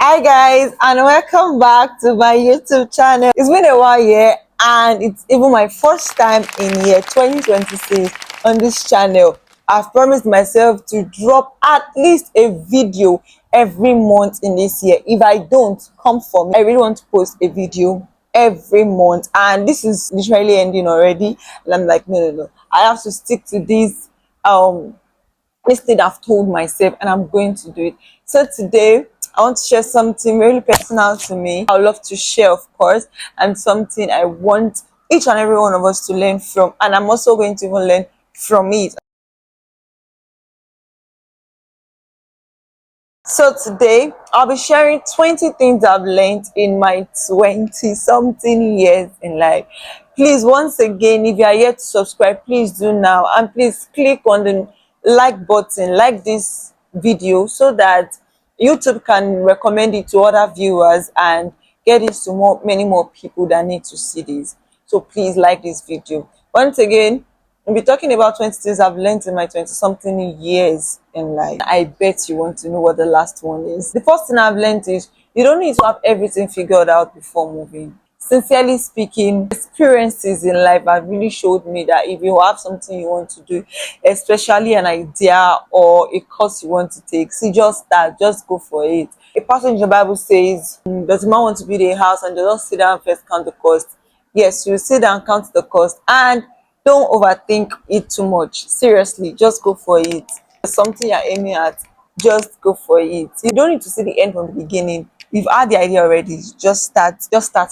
Hi guys, and welcome back to my YouTube channel. It's been a while, yeah, and it's even my first time in year 2026 on this channel. I've promised myself to drop at least a video every month in this year. If I don't, come for me. I really want to post a video every month, and this is literally ending already, and I'm like, no, I have to stick to this thing I've told myself, and I'm going to do it. So today I want to share something really personal to me. I would love to share, of course, and something I want each and every one of us to learn from, and I'm also going to even learn from it. So today I'll be sharing 20 things I've learned in my 20 something years in life. Please, once again, if you are yet to subscribe, please do now, and please click on the like button, like this video, so that YouTube can recommend it to other viewers and get it to many more people that need to see this. So please like this video. Once again, we'll be talking about 20 things I've learned in my 20 something years in life. I bet you want to know what the last one is. The first thing I've learned is you don't need to have everything figured out before moving. Sincerely speaking, experiences in life have really showed me that if you have something you want to do, especially an idea or a course you want to take, see, just start, just go for it. A passage in the Bible says, does a man want to build a house and does not sit down and first count the cost? Yes, you sit down, count the cost, and don't overthink it too much. Seriously, just go for it. There's something you're aiming at, just go for it. You don't need to see the end from the beginning. You've had the idea already, just start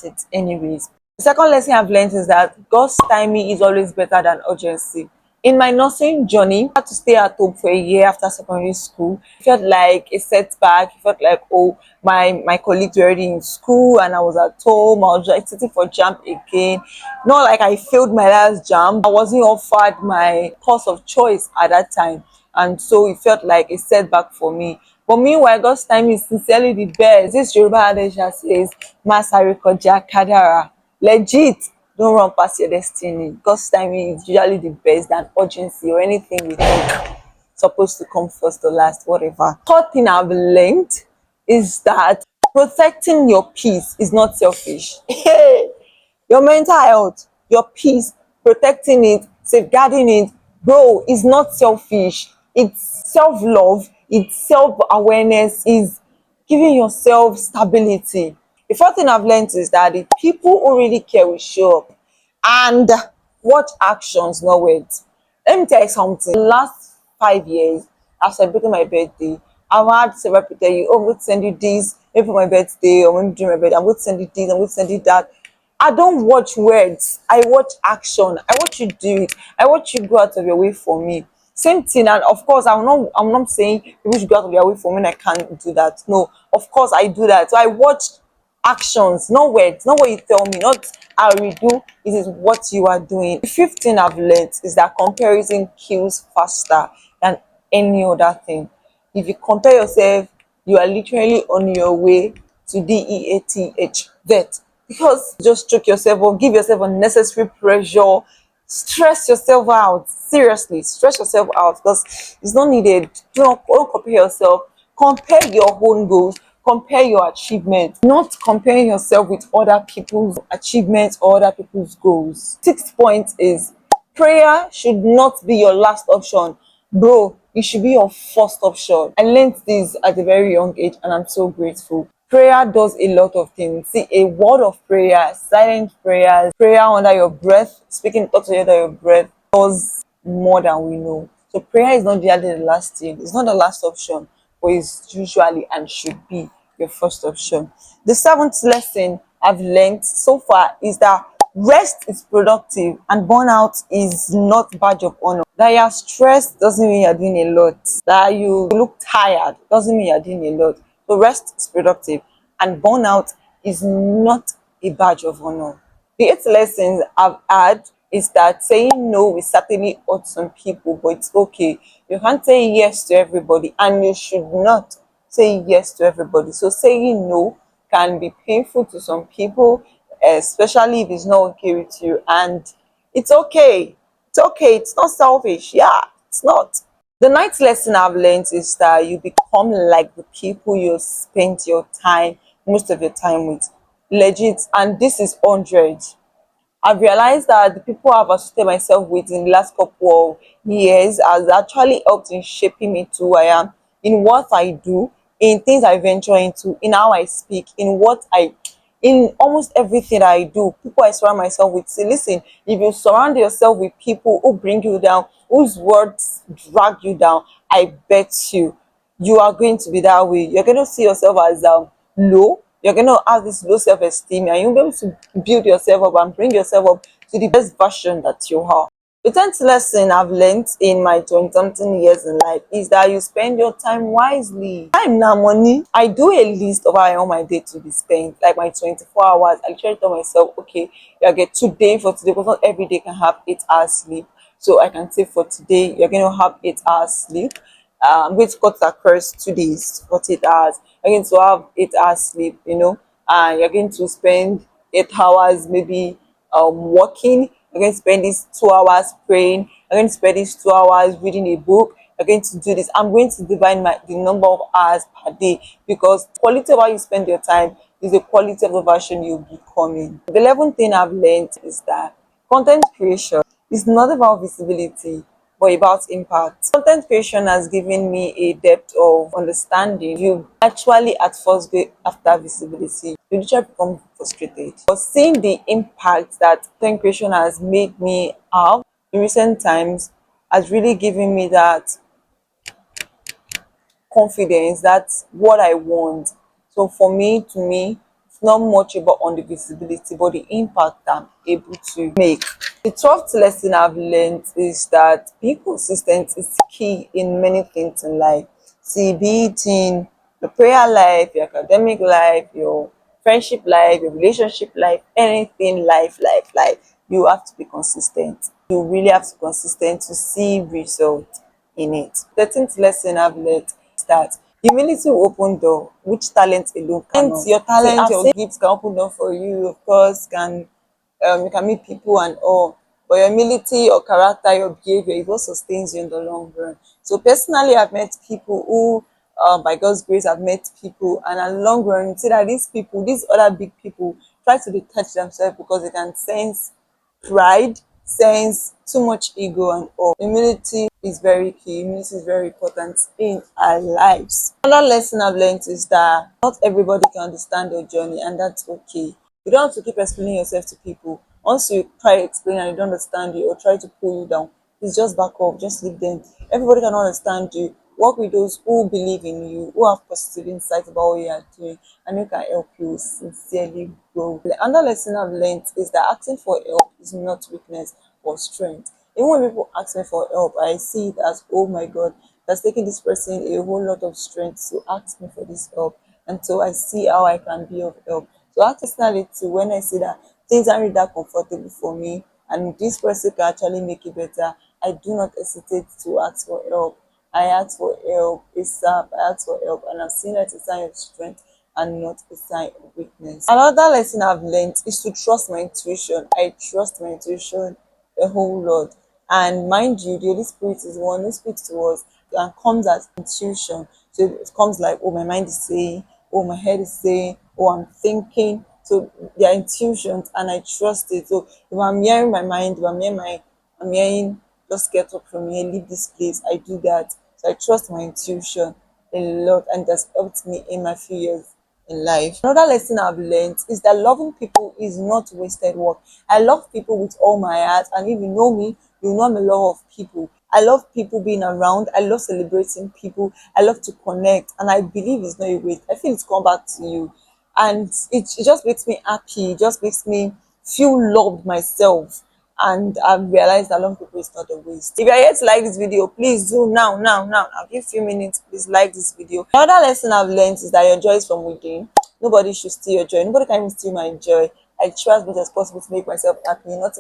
it anyways. The second lesson I've learned is that God's timing is always better than urgency. In my nursing journey, I had to stay at home for a year after secondary school. It felt like a setback. It felt like, oh, my colleagues were already in school and I was at home. I was just sitting for JAMB again. Not like I failed my last JAMB. I wasn't offered my course of choice at that time. And so it felt like a setback for me. But meanwhile, God's time is sincerely the best. This Yoruba adage says, Masari Koja Kadara. Legit, don't run past your destiny. God's timing is usually the best than urgency or anything we think supposed to come first or last, whatever. Third thing I've learned is that protecting your peace is not selfish. Your mental health, your peace, protecting it, safeguarding it, bro, is not selfish. It's self-love, it's self-awareness, is giving yourself stability. The fourth thing I've learned is that the people who really care will show up and watch actions, not words. Let me tell you something. The last 5 years, I've celebrated my birthday. I've had several people tell you, oh, I'm going to send you this, maybe for my birthday, or maybe during my birthday, I'm going to send you this, I'm going to send you that. I don't watch words, I watch action. I watch you do it. I watch you go out of your way for me. Same thing, and of course, I'm not saying people should go out of their way for me and I can't do that. No, of course I do that. So I watch actions, not words, not what you tell me, not how you do, it is what you are doing. The fifth thing I've learned is that comparison kills faster than any other thing. If you compare yourself, you are literally on your way to DEATH, vet, because just choke yourself or give yourself unnecessary pressure, stress yourself out. Seriously, stress yourself out because it's not needed. Don't compare yourself. Compare your own goals, compare your achievements, not comparing yourself with other people's achievements or other people's goals. Sixth point is prayer should not be your last option, bro. It should be your first option. I learned this at a very young age and I'm so grateful. Prayer does a lot of things. See, a word of prayer, silent prayers, prayer under your breath, speaking thoughts under your breath does more than we know. So prayer is not really the last thing. It's not the last option, but it's usually and should be your first option. The seventh lesson I've learned so far is that rest is productive and burnout is not badge of honor. That you're stressed doesn't mean you're doing a lot. That you look tired doesn't mean you're doing a lot. So rest is productive and burnout is not a badge of honor. The eighth lessons I've had is that saying no will certainly hurt some people, but it's okay. You can't say yes to everybody, and you should not say yes to everybody. So saying no can be painful to some people, especially if it's not okay with you. And it's okay. It's okay. It's not selfish. Yeah, it's not. The ninth lesson I've learned is that you become like the people you spent your time, most of your time with. Legit. And this is 100. I've realized that the people I've associated myself with in the last couple of years has actually helped in shaping me to who I am, in what I do, in things I venture into, in how I speak, in almost everything that I do. People I surround myself with say, listen, if you surround yourself with people who bring you down, whose words drag you down, I bet you are going to be that way. You're going to see yourself as low. You're going to have this low self-esteem, and you'll be able to build yourself up and bring yourself up to the best version that you are. The 10th lesson I've learned in my 20 something years in life is that you spend your time wisely. Time now money. I do a list of how I want my day to be spent, like my 24 hours. I try to tell myself, okay, you get today for today, because not every day can have 8 hours sleep. So I can say for today, you're going to have 8 hours sleep. I'm going to cut across 2 days, 48 hours. You're going to have 8 hours sleep, and you're going to spend 8 hours maybe working. You're going to spend these 2 hours praying. You're going to spend these 2 hours reading a book. You're going to do this. I'm going to divide the number of hours per day, because the quality of how you spend your time is the quality of the version you'll be becoming. The 11th thing I've learned is that content creation is not about visibility, but about impact. Content creation has given me a depth of understanding. You actually at first go after visibility, you literally become frustrated. But seeing the impact that content creation has made me have in recent times has really given me that confidence. That's what I want. So for me, to me, it's not much about on the visibility, but the impact I'm able to make. The 12th lesson I've learned is that being consistent is key in many things in life. See, be it in your prayer life, your academic life, your friendship life, your relationship life, anything life. You have to be consistent. You really have to be consistent to see results in it. 13th lesson I've learned is that humility will open door which talent alone cannot. Your talent, your gifts can open door for you, of course, you can meet people and all, but your humility, your character, your behavior, it what sustains you in the long run. So personally, I've met people who, by God's grace, I've met people, and in the long run, you see that these people, these other big people, try to detach themselves because they can sense pride, sense too much ego and all. Humility is very key. Humility is very important in our lives. Another lesson I've learned is that not everybody can understand your journey, and that's okay. You don't have to keep explaining yourself to people. Once you try to explain and they don't understand you or try to pull you down, it's just back up, just leave them. Everybody cannot understand you. Work with those who believe in you, who have positive insight about what you are doing, and who can help you sincerely grow. Another lesson I've learned is that asking for help is not weakness or strength. Even when people ask me for help, I see it as, oh my God, that's taking this person a whole lot of strength to ask me for this help. And so I see how I can be of help. So personality, when I see that things aren't really that comfortable for me and this person can actually make it better, I do not hesitate to ask for help. I ask for help ASAP. I ask for help, and I've seen that it's a sign of strength and not a sign of weakness. Another lesson I've learned is to trust my intuition. I trust my intuition a whole lot. And mind you, the Holy Spirit is the one who speaks to us and comes as intuition. So it comes like, oh, my mind is saying, oh, my head is saying, oh, I'm thinking. So they are intuitions, and I trust it. So if I'm hearing my mind, if I'm hearing, just get up from here, leave this place, I do that. So I trust my intuition a lot, and that's helped me in my few years in life. Another lesson I've learned is that loving people is not wasted work. I love people with all my heart, and if you know me, you know I'm a lover of people. I love people being around. I love celebrating people. I love to connect, and I believe it's not a waste. I feel it's come back to you, and it just makes me happy. It just makes me feel loved myself, and I've realized that long people is not a waste. If you're here to like this video, please do now. I'll give you a few minutes. Please like this video. Another lesson I've learned is that your joy is from within. Nobody should steal your joy. Nobody can even steal my joy. I try as much as possible to make myself happy. Not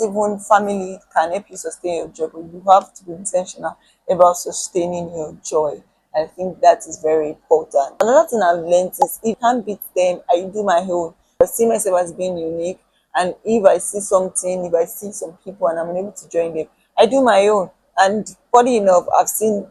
even family can help you sustain your joy, but you have to be intentional about sustaining your joy. I think that is very important. Another thing I've learned is if you can't beat them, I do my own. I see myself as being unique, and if I see something, if I see some people and I'm unable to join them, I do my own. And funny enough, I've seen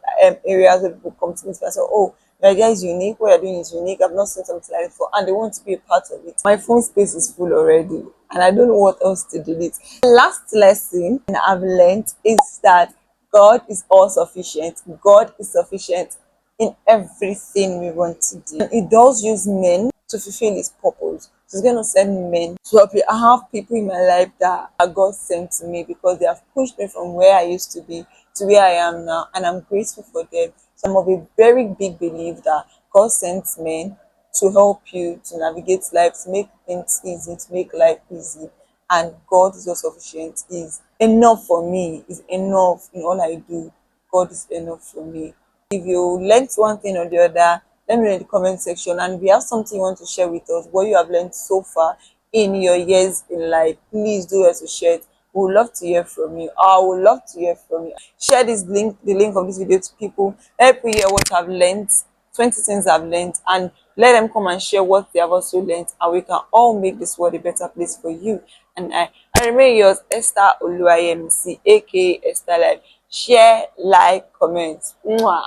areas where people come to me and say, "Oh, your idea is unique. What you're doing is unique. I've not seen something like it before," and they want to be a part of it. My phone space is full already, and I don't know what else to delete. Last lesson I've learned is that God is all sufficient. God is sufficient in everything we want to do. And it does use men to fulfill his purpose. So he's going to send men to help you. I have people in my life that are God sent to me because they have pushed me from where I used to be to where I am now. And I'm grateful for them. So I'm of a very big belief that God sends men to help you to navigate life, to make things easy, to make life easy. And God is all sufficient, is enough for me, is enough in all I do. God is enough for me. If you learned one thing or the other, let me know in the comment section. And if you have something you want to share with us, what you have learned so far in your years in life, please do us to share it. We would love to hear from you. I would love to hear from you. Share this link, the link of this video to people. Help me hear what I've learned, 20 things I've learned, and let them come and share what they have also learned, and we can all make this world a better place for you and I remain yours, Esther Oluwayemisi, aka Esther Life. Share, like, comment. Mwah.